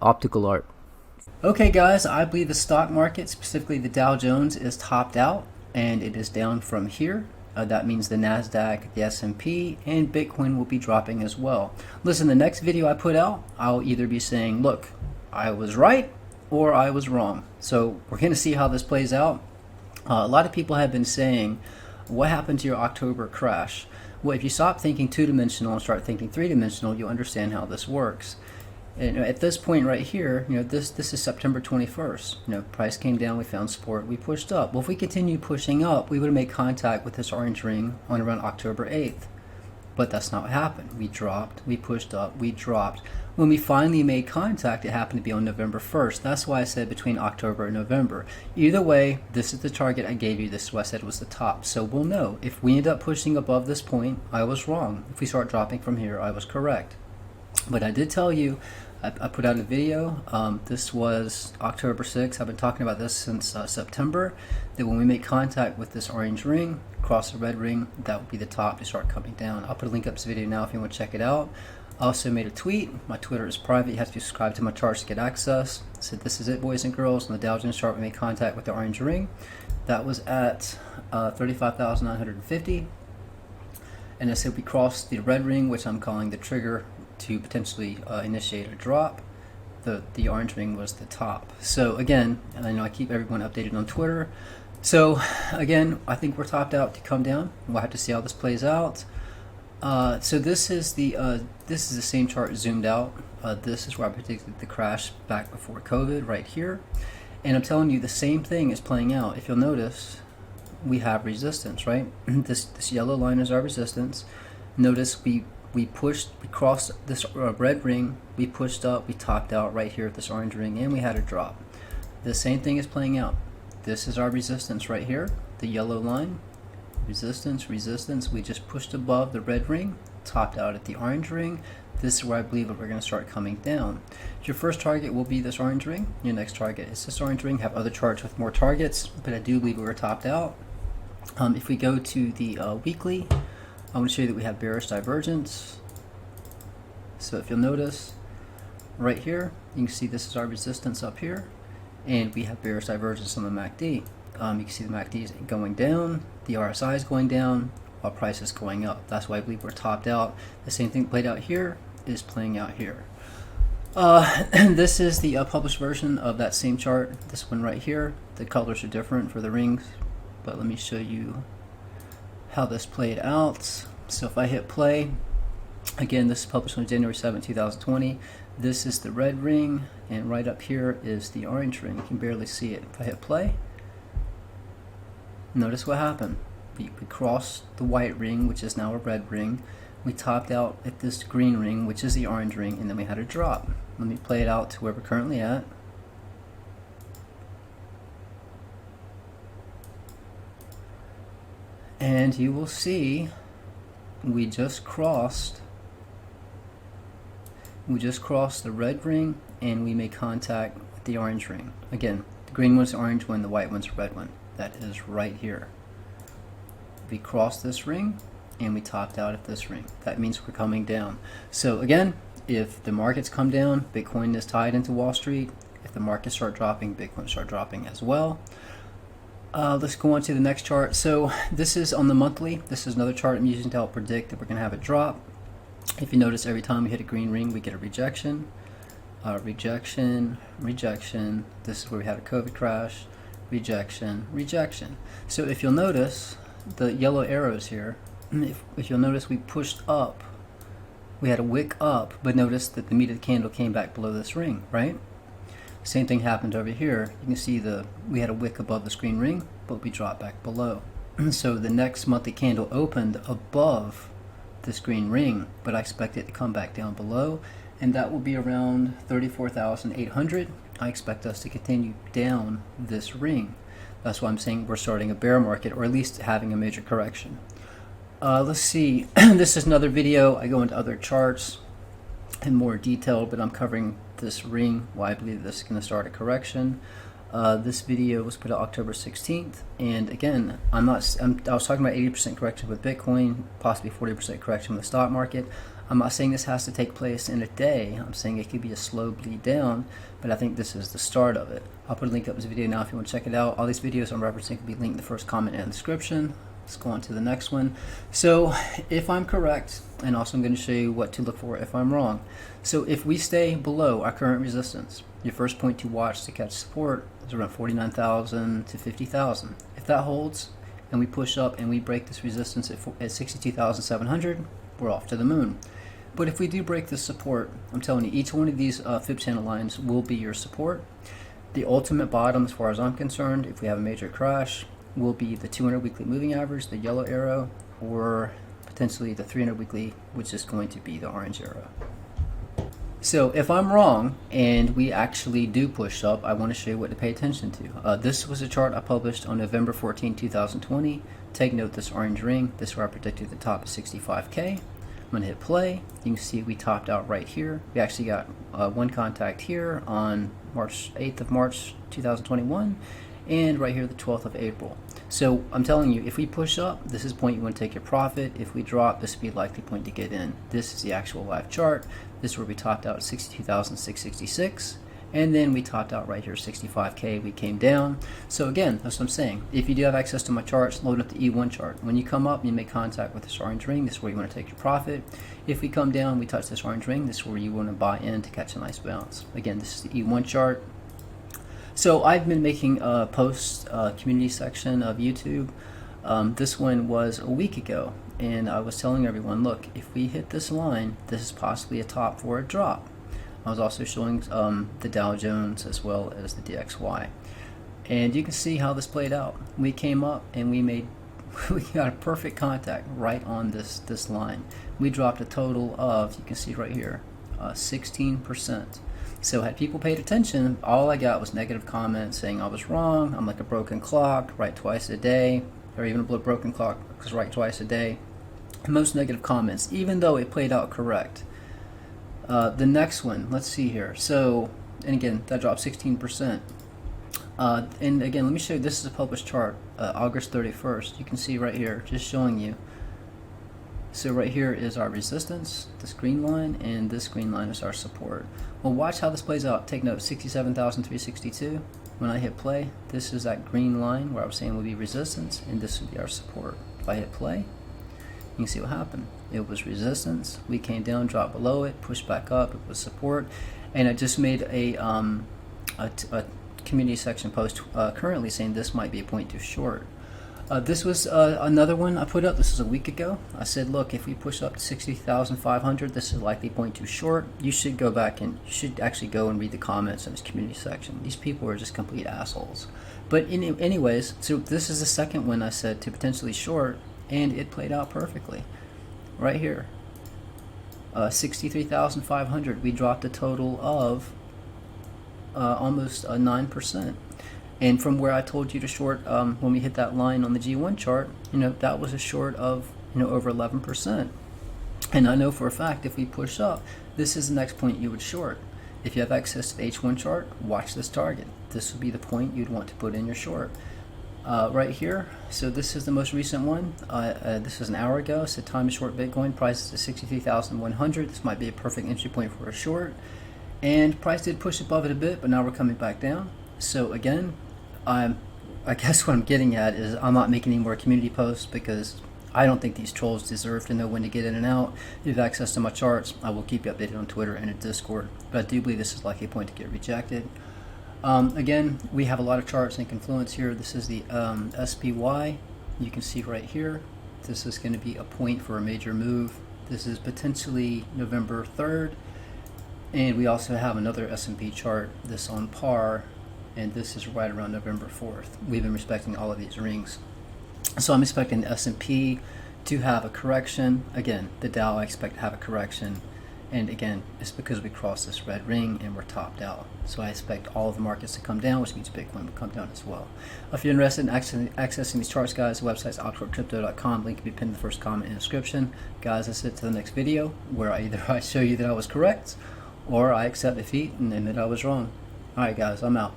optical art. Okay guys, I believe the stock market, specifically the Dow Jones, is topped out and it is down from here. That means the Nasdaq, the S&P, and Bitcoin will be dropping as well. Listen, the next video I put out, I'll either be saying, look, I was right or I was wrong. So we're going to see how this plays out. A lot of people have been saying, what happened to your October crash? Well, if you stop thinking two-dimensional and start thinking three-dimensional, you'll understand how this works. And at this point right here, this is September 21st. Price came down, we found support, we pushed up. Well, if we continue pushing up, we would have made contact with this orange ring on around October 8th. But that's not what happened. We dropped, we pushed up, we dropped. When we finally made contact, it happened to be on November 1st. That's why I said between October and November. Either way, this is the target I gave you. This is what I said was the top. So we'll know. If we end up pushing above this point, I was wrong. If we start dropping from here, I was correct. But I did tell you, I put out a video, this was October 6th, I've been talking about this since September, that when we make contact with this orange ring, cross the red ring, that will be the top to start coming down. I'll put a link up to this video now if you want to check it out. I also made a tweet, my Twitter is private, you have to be subscribed to my charts to get access. I said this is it, boys and girls, on the Dow Jones chart we made contact with the orange ring. That was at 35,950. And I said we crossed the red ring, which I'm calling the trigger to potentially initiate a drop. The orange ring was the top. So again, and I know I keep everyone updated on Twitter. So again, I think we're topped out to come down. We'll have to see how this plays out. So this is the same chart zoomed out. This is where I predicted the crash back before COVID, right here. And I'm telling you, the same thing is playing out. If you'll notice, we have resistance, right? This yellow line is our resistance. Notice we crossed this red ring, we pushed up, we topped out right here at this orange ring, and we had a drop. The same thing is playing out. This is our resistance right here, the yellow line, resistance, resistance. We just pushed above the red ring, topped out at the orange ring. This is where I believe that we're going to start coming down. Your first target will be this orange ring. Your next target is this orange ring. Have other charts with more targets, but I do believe we're topped out. If we go to the weekly, I want to show you that we have bearish divergence. So if you'll notice right here, you can see this is our resistance up here, and we have bearish divergence on the MACD. You can see the MACD is going down, the RSI is going down, while price is going up. That's why I believe we're topped out. The same thing played out here is playing out here. This is the published version of that same chart. This one right here. The colors are different for the rings, but let me show you how this played out. So if I hit play, again, this is published on January 7, 2020. This is the red ring, and right up here is the orange ring. You can barely see it. If I hit play, notice what happened. We crossed the white ring, which is now a red ring. We topped out at this green ring, which is the orange ring, and then we had a drop. Let me play it out to where we're currently at. And you will see we just crossed the red ring, and we made contact with the orange ring. Again, the green one's the orange one, the white one's the red one. That is right here. We crossed this ring and we topped out at this ring. That means we're coming down. So again, if the markets come down, Bitcoin is tied into Wall Street. If the markets start dropping, Bitcoin start dropping as well. Let's go on to the next chart. So this is on the monthly. This is another chart I'm using to help predict that we're going to have a drop. If you notice, every time we hit a green ring, we get a rejection. Rejection, rejection. This is where we had a COVID crash. Rejection, rejection. So if you'll notice, the yellow arrows here, if you'll notice, we pushed up. We had a wick up, but notice that the meat of the candle came back below this ring, right? Same thing happened over here. You can see we had a wick above this green ring, but we dropped back below. So the next monthly candle opened above this green ring, but I expect it to come back down below, and that will be around 34,800. I expect us to continue down this ring. That's why I'm saying we're starting a bear market, or at least having a major correction. Let's see. This is another video. I go into other charts in more detail, but I'm covering this ring, why I believe this is going to start a correction. This video was put out October 16th, and again, I was talking about 80% correction with Bitcoin, possibly 40% correction with the stock market. I'm not saying this has to take place in a day. I'm saying it could be a slow bleed down, but I think this is the start of it. I'll put a link up this video now if you want to check it out. All these videos I'm referencing will be linked in the first comment and description. Let's go on to the next one. So if I'm correct, and also I'm going to show you what to look for if I'm wrong. So if we stay below our current resistance, your first point to watch to catch support is around 49,000 to 50,000. If that holds and we push up and we break this resistance at 62,700, we're off to the moon. But if we do break this support, I'm telling you, each one of these fib channel lines will be your support. The ultimate bottom, as far as I'm concerned, if we have a major crash, will be the 200 weekly moving average, the yellow arrow, or potentially the 300 weekly, which is going to be the orange arrow. So if I'm wrong and we actually do push up, I want to show you what to pay attention to. This was a chart I published on November 14, 2020. Take note, this orange ring, this is where I predicted the top of 65K. I'm going to hit play. You can see we topped out right here. We actually got one contact here on March 8th of March 2021, and right here the 12th of April. So I'm telling you, if we push up, this is the point you want to take your profit. If we drop, this would be a likely point to get in. This is the actual live chart. This is where we topped out at 62,666. And then we topped out right here, 65K. We came down. So again, that's what I'm saying. If you do have access to my charts, load up the E1 chart. When you come up, you make contact with this orange ring. This is where you want to take your profit. If we come down, we touch this orange ring. This is where you want to buy in to catch a nice bounce. Again, this is the E1 chart. So I've been making posts, community section of YouTube. This one was a week ago, and I was telling everyone, look, if we hit this line, this is possibly a top for a drop. I was also showing the Dow Jones as well as the DXY. And you can see how this played out. We came up and we got a perfect contact right on this line. We dropped a total of, you can see right here, 16%. So had people paid attention, all I got was negative comments saying I was wrong, I'm like a broken clock, right twice a day, or even a broken clock because right twice a day. Most negative comments, even though it played out correct. The next one, let's see here. So, and again, that dropped 16%. And again, let me show you, this is a published chart, August 31st. You can see right here, just showing you. So right here is our resistance, this green line, and this green line is our support. Well, watch how this plays out. Take note, 67,362. When I hit play, this is that green line where I was saying would be resistance, and this would be our support. If I hit play, you can see what happened. It was resistance. We came down, dropped below it, pushed back up. It was support, and I just made a community section post currently saying this might be a point too short. This was another one I put up. This is a week ago. I said, look, if we push up to 60,500, this is likely point too short. You should go back and you should actually go and read the comments in this community section. These people are just complete assholes. But anyways, so this is the second one I said to potentially short, and it played out perfectly. Right here, 63,500. We dropped a total of almost 9%. And from where I told you to short when we hit that line on the G1 chart, that was a short of over 11%. And I know for a fact if we push up, this is the next point you would short. If you have access to the H1 chart, watch this target. This would be the point you'd want to put in your short. Right here, so this is the most recent one. This is an hour ago. So time to short Bitcoin, price is at 63,100. This might be a perfect entry point for a short. And price did push above it a bit, but now we're coming back down. So again, I guess what I'm getting at is I'm not making any more community posts because I don't think these trolls deserve to know when to get in and out. If you have access to my charts, I will keep you updated on Twitter and in Discord. But I do believe this is likely a point to get rejected. Again, we have a lot of charts and confluence here. This is the SPY. You can see right here. This is going to be a point for a major move. This is potentially November 3rd. And we also have another S&P chart, this on par, and this is right around November 4th. We've been respecting all of these rings. So I'm expecting the S&P to have a correction. Again, the Dow I expect to have a correction. And again, it's because we crossed this red ring and we're topped out. So I expect all of the markets to come down, which means Bitcoin will come down as well. If you're interested in accessing these charts, guys, the website's outcorecrypto.com. Link can be pinned in the first comment in the description. Guys, that's it to the next video, where either I show you that I was correct, or I accept defeat and admit I was wrong. Alright guys, I'm out.